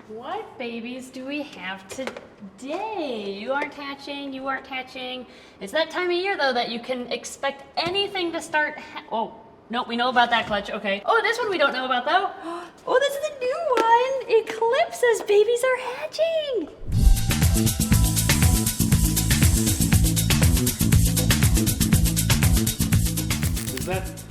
What babies do we have today? You aren't hatching, you aren't hatching. It's that time of year though that you can expect anything to start oh, no, we know about that clutch, okay. Oh, this one we don't know about though. Oh, this is a new one. Eclipsa's babies are hatching.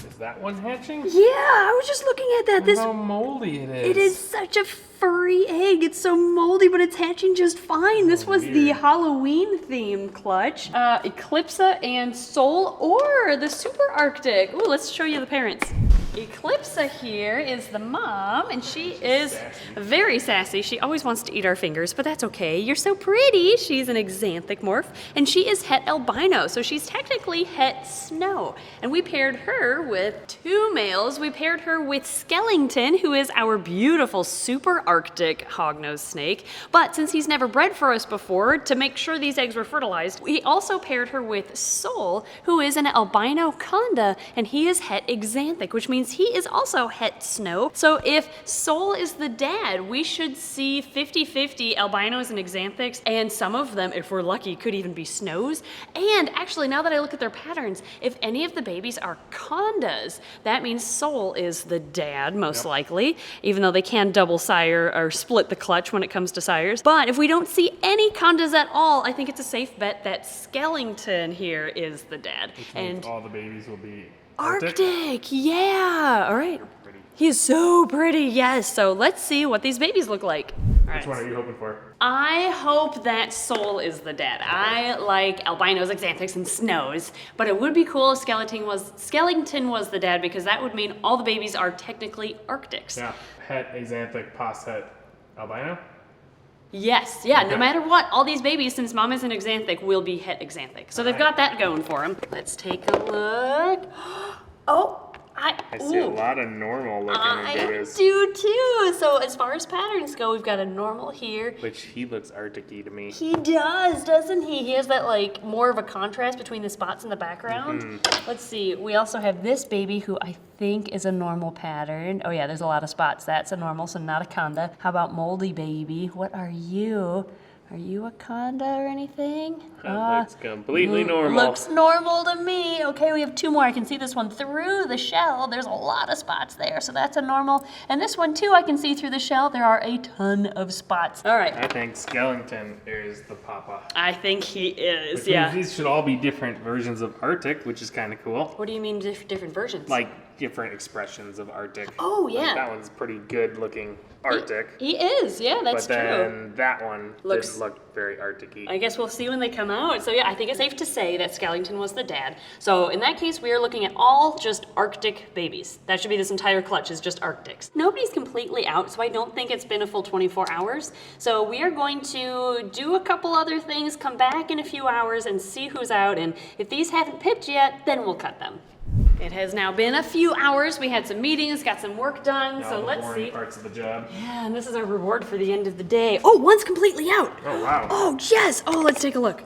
Is that one hatching? Yeah, I was just looking at that. Look how moldy it is. It is such a furry egg. It's so moldy, but it's hatching just fine. This was the Halloween theme clutch. Eclipsa and Soul or the Super Arctic. Ooh, let's show you the parents. Eclipsa here is the mom, and she is very sassy. She always wants to eat our fingers, but that's okay. You're so pretty. She's an exanthic morph, and she is het albino, so she's technically het snow. And we paired her with two males. We paired her with Skellington, who is our beautiful super Arctic hognose snake. But since he's never bred for us before, to make sure these eggs were fertilized, we also paired her with Soul, who is an albino conda, and he is het exanthic, which means he is also het snow. So if Soul is the dad, we should see 50-50 albinos and exanthics, and some of them, if we're lucky, could even be snows. And actually, now that I look at their patterns, if any of the babies are condas, that means Soul is the dad, most likely, even though they can double sire or split the clutch when it comes to sires. But if we don't see any condas at all, I think it's a safe bet that Skellington here is the dad. Which means all the babies will be Arctic, yeah. All right. He is so pretty, yes. So let's see what these babies look like. All right. Which one are you hoping for? I hope that Soul is the dad. I like albinos, exanthics, and snows, but it would be cool if Skellington was the dad, because that would mean all the babies are technically Arctics. Yeah, het, exanthic, pos het, albino? Yes, yeah, no matter what, all these babies, since mom is an exanthic, will be het exanthic. So they've got that going for them. Let's take a look. Oh, I see a lot of normal looking babies. I do too. So as far as patterns go, we've got a normal here. Which he looks Arctic-y to me. He does, doesn't he? He has that like more of a contrast between the spots in the background. Let's see, we also have this baby who I think is a normal pattern. Oh yeah, there's a lot of spots. That's a normal, so not a conda. How about moldy baby? What are you? Are you a conda or anything? That looks completely normal. Looks normal to me. Okay, we have two more. I can see this one through the shell. There's a lot of spots there, so that's a normal. And this one too, I can see through the shell. There are a ton of spots. All right. I think Skellington is the papa. I think he is, Which yeah. means these should all be different versions of Arctic, which is kind of cool. What do you mean different versions? Like different expressions of Arctic. Oh, yeah. Like that one's pretty good looking Arctic. He is, yeah, that's true. But then true. that one didn't look very Arctic-y. I guess we'll see when they come out. So yeah, I think it's safe to say that Skellington was the dad. So in that case, we are looking at all just Arctic babies. That should be this entire clutch is just Arctics. Nobody's completely out, so I don't think it's been a full 24 hours. So we are going to do a couple other things, come back in a few hours and see who's out. And if these haven't pipped yet, then we'll cut them. It has now been a few hours. We had some meetings, got some work done, so let's see. Parts of the job. Yeah, and this is our reward for the end of the day. Oh, one's completely out. Oh, wow. Oh, yes. Oh, let's take a look.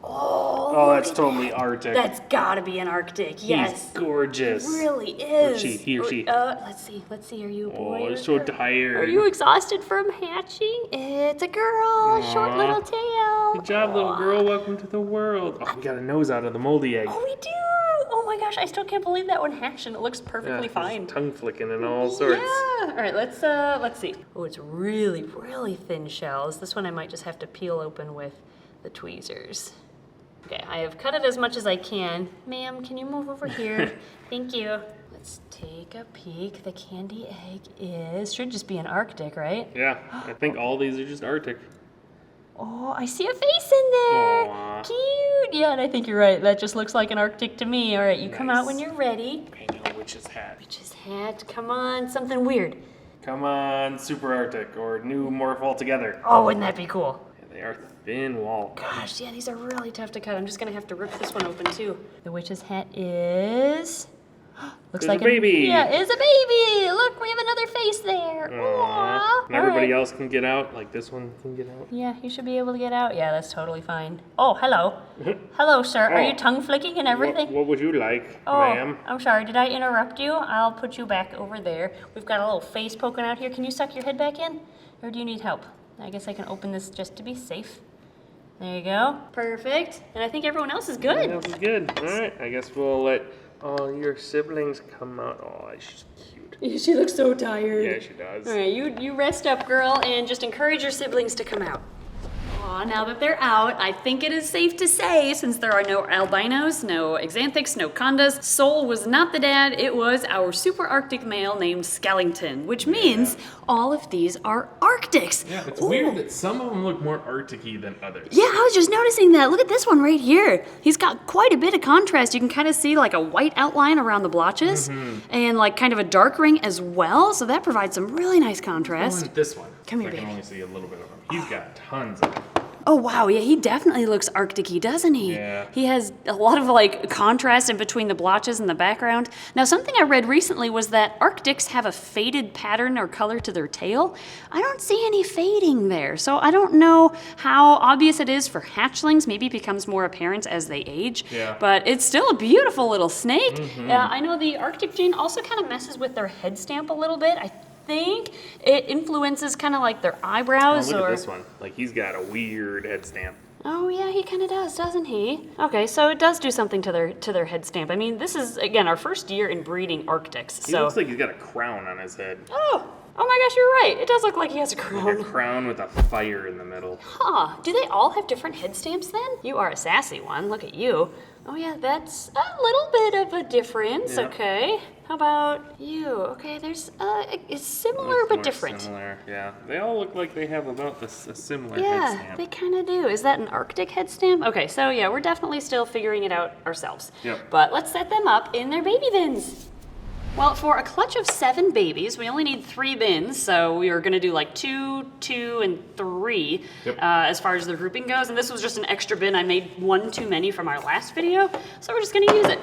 Oh, that's totally Arctic. That's gotta be an Arctic, yes. He's gorgeous. It really is. He or she. Let's see, are you a boy? Oh, I'm so tired. Are you exhausted from hatching? It's a girl, short little tail. Good job, little girl. Welcome to the world. Oh, we got a nose out of the moldy egg. Oh, we do. Oh my gosh, I still can't believe that one hatched and it looks perfectly fine. Tongue flicking and all sorts. Yeah. All right, let's see. Oh, it's really, really thin shells. This one I might just have to peel open with the tweezers. Okay, I have cut it as much as I can. Ma'am, can you move over here? Thank you. Let's take a peek. The candy egg should just be an Arctic, right? Yeah, I think all these are just Arctic. Oh, I see a face in there. Aww. Cute. Yeah, and I think you're right. That just looks like an Arctic to me. All right, you come out when you're ready. I know, witch's hat. Witch's hat. Come on, something weird. Come on, super Arctic or new morph altogether. Oh, wouldn't that be cool? Yeah, they are thin wall. Gosh, yeah, these are really tough to cut. I'm just gonna have to rip this one open too. The witch's hat is... Looks like a baby. Yeah, it's a baby. Look, we have another face there. Aww. And everybody else can get out, like this one can get out. Yeah, you should be able to get out. Yeah, that's totally fine. Oh, hello. Hello, sir. Are you tongue flicking and everything? What would you like, Oh, ma'am? I'm sorry. Did I interrupt you? I'll put you back over there. We've got a little face poking out here. Can you suck your head back in? Or do you need help? I guess I can open this just to be safe. There you go. Perfect. And I think everyone else is good. Everyone else is good. All right, I guess we'll let all your siblings come out. Oh, she's cute. She looks so tired. Yeah, she does. All right, you rest up, girl, and just encourage your siblings to come out. Aw, now that they're out, I think it is safe to say, since there are no albinos, no xanthics, no condas, Sol was not the dad, it was our super Arctic male named Skellington, which means all of these are Arctics. Yeah, it's weird that some of them look more Arctic-y than others. Yeah, I was just noticing that. Look at this one right here. He's got quite a bit of contrast. You can kind of see like a white outline around the blotches and like kind of a dark ring as well. So that provides some really nice contrast. Oh, and this one. Come here, I can baby. only see a little bit of him. He's got tons of it. Oh wow, yeah, he definitely looks Arctic-y, doesn't he? Yeah. He has a lot of like contrast in between the blotches and the background. Now something I read recently was that Arctics have a faded pattern or color to their tail. I don't see any fading there, so I don't know how obvious it is for hatchlings. Maybe it becomes more apparent as they age. Yeah. But it's still a beautiful little snake. I know the Arctic gene also kind of messes with their head stamp a little bit. I think it influences kind of like their eyebrows. Oh, look at this one. Like, he's got a weird head stamp. Oh yeah, he kind of does, doesn't he? Okay, so it does do something to their head stamp. I mean, this is again our first year in breeding Arctics. He So looks like he's got a crown on his head. oh my gosh, you're right. It does look like he has a Like a crown. crown with a fire in the middle. Huh? Do they all have different head stamps then? You are a sassy one. Look at you. Oh yeah, that's a little bit of a difference. Yeah. Okay. How about you? Okay, there's it's similar Looks but more different. Similar, yeah. They all look like they have about a similar head Yeah, stamp. they kind of do. Is that an Arctic head stamp? Okay, so yeah, we're definitely still figuring it out ourselves. Yep. But let's set them up in their baby bins. Well, for a clutch of 7 babies, we only need 3 bins, so we are going to do like 2, 2, and 3 Yep. as far as the grouping goes. And this was just an extra bin. I made one too many from our last video, so we're just going to use it.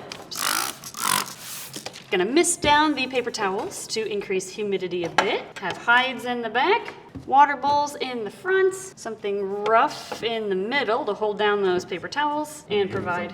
Gonna mist down the paper towels to increase humidity a bit. Have hides in the back, water bowls in the front, something rough in the middle to hold down those paper towels and provide.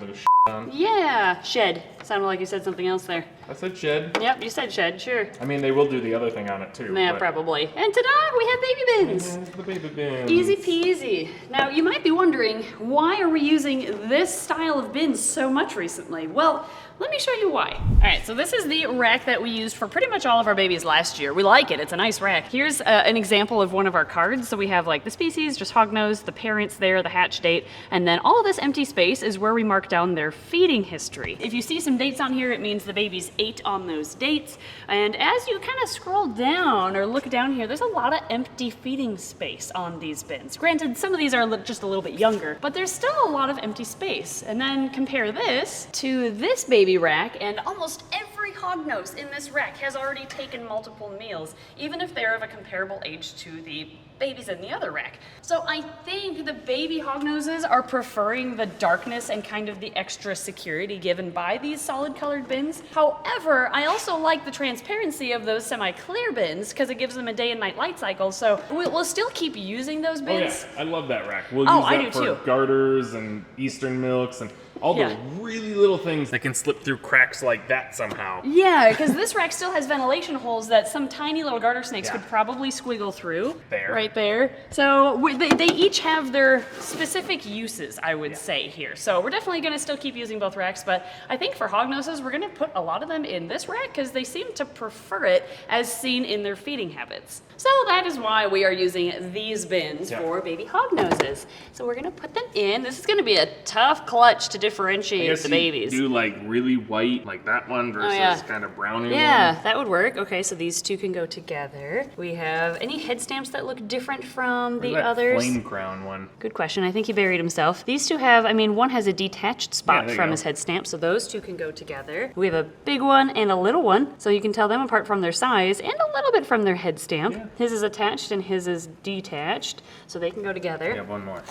Yeah, shed. Sounded like you said something else there. I said shed. Yep, you said shed, sure. I mean, they will do the other thing on it too. Yeah, but- probably. And ta-da, we have baby bins. And the baby bins. Easy peasy. Now, you might be wondering, why are we using this style of bins so much recently? Well, let me show you why. All right, so this is the rack that we used for pretty much all of our babies last year. We like it, it's a nice rack. Here's an example of one of our cards. So we have like the species, just hognose, the parents there, the hatch date, and then all of this empty space is where we mark down their feeding history. If you see some dates on here, it means the babies ate on those dates. And as you kind of scroll down or look down here, there's a lot of empty feeding space on these bins. Granted, some of these are just a little bit younger, but there's still a lot of empty space. And then compare this to this baby rack, and almost every hognose in this rack has already taken multiple meals, even if they're of a comparable age to the babies in the other rack. So I think the baby hognoses are preferring the darkness and kind of the extra security given by these solid colored bins. However, I also like the transparency of those semi-clear bins because it gives them a day and night light cycle. So we'll still keep using those Oh bins. yeah, I love that rack. We'll Oh, use I that do for too. garters and Eastern milks and all Yeah. the really little things that can slip through cracks like that somehow. Yeah, because this rack still has ventilation holes that some tiny little garter snakes Yeah. could probably squiggle through. There. Right there. So they each have their specific uses, I would say here. So we're definitely going to still keep using both racks, but I think for hognoses, we're going to put a lot of them in this rack because they seem to prefer it as seen in their feeding habits. So that is why we are using these bins Yeah. for baby hognoses. So we're going to put them in. This is going to be a tough clutch to I differentiate guess the you babies. do like really white, like that one, versus yeah. kind of browny Yeah, one. that would work. Okay, so these two can go together. We have any head stamps that look different from the That others? flame crown one. Good question. I think he buried himself. These two have, I mean, one has a detached spot there you from go. his head stamp, so those two can go together. We have a big one and a little one, so you can tell them apart from their size and a little bit from their head stamp. Yeah. His is attached and his is detached, so they can go together. We have one more.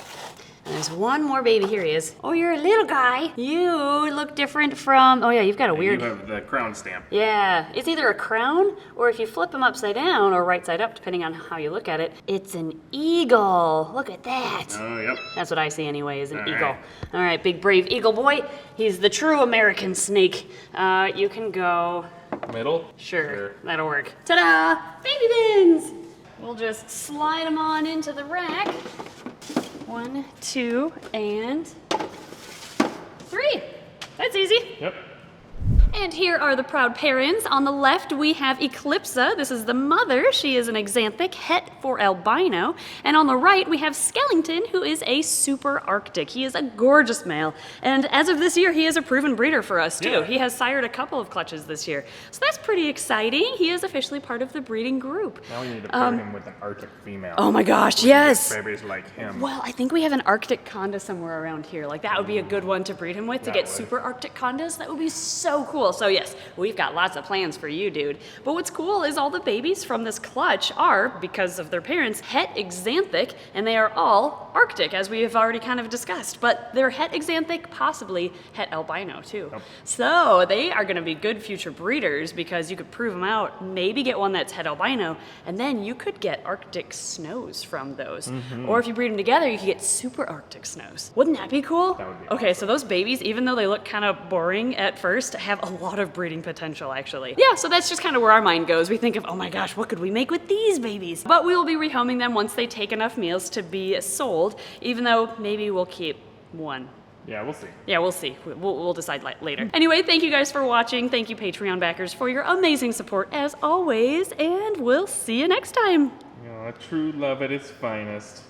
And there's one more baby. Here he is. Oh, you're a little guy. You look different from, oh yeah, you've got a weird. You have the crown stamp. Yeah, it's either a crown, or if you flip them upside down or right side up, depending on how you look at it, it's an eagle. Look at that. Oh, yep. That's what I see anyway, is an All eagle. right. All right, big brave eagle boy. He's the true American snake. You can go, Middle? sure, that'll work. Ta-da, baby bins. We'll just slide them on into the rack. 1, 2, and 3. That's easy. Yep. And here are the proud parents. On the left, we have Eclipsa. This is the mother. She is an axanthic, het for albino. And on the right, we have Skellington, who is a super arctic. He is a gorgeous male. And as of this year, he is a proven breeder for us, too. Yeah. He has sired a couple of clutches this year. So that's pretty exciting. He is officially part of the breeding group. Now we need to pair him with an Arctic female. Oh my gosh, We can get yes. Babies like him. Well, I think we have an Arctic conda somewhere around here. Like, that would be a good one to breed him with, to That get would. super Arctic condas. That would be so cool. So yes, we've got lots of plans for you, dude. But what's cool is all the babies from this clutch are, because of their parents, het axanthic, and they are all Arctic, as we have already kind of discussed. But they're het axanthic, possibly het albino, too. Yep. So they are gonna be good future breeders, because you could prove them out, maybe get one that's het albino, and then you could get Arctic snows from those. Or if you breed them together, you could get super Arctic snows. Wouldn't that be cool? That would be Okay, so those babies, even though they look kind of boring at first, have a lot of breeding potential, actually. Yeah, so that's just kind of where our mind goes. We think of, oh my gosh, what could we make with these babies? But we will be rehoming them once they take enough meals to be sold, even though maybe we'll keep one. Yeah, we'll see. Yeah, we'll see. We'll decide later. Anyway, thank you guys for watching. Thank you, Patreon backers, for your amazing support as always, and we'll see you next time. You know, a true love at its finest.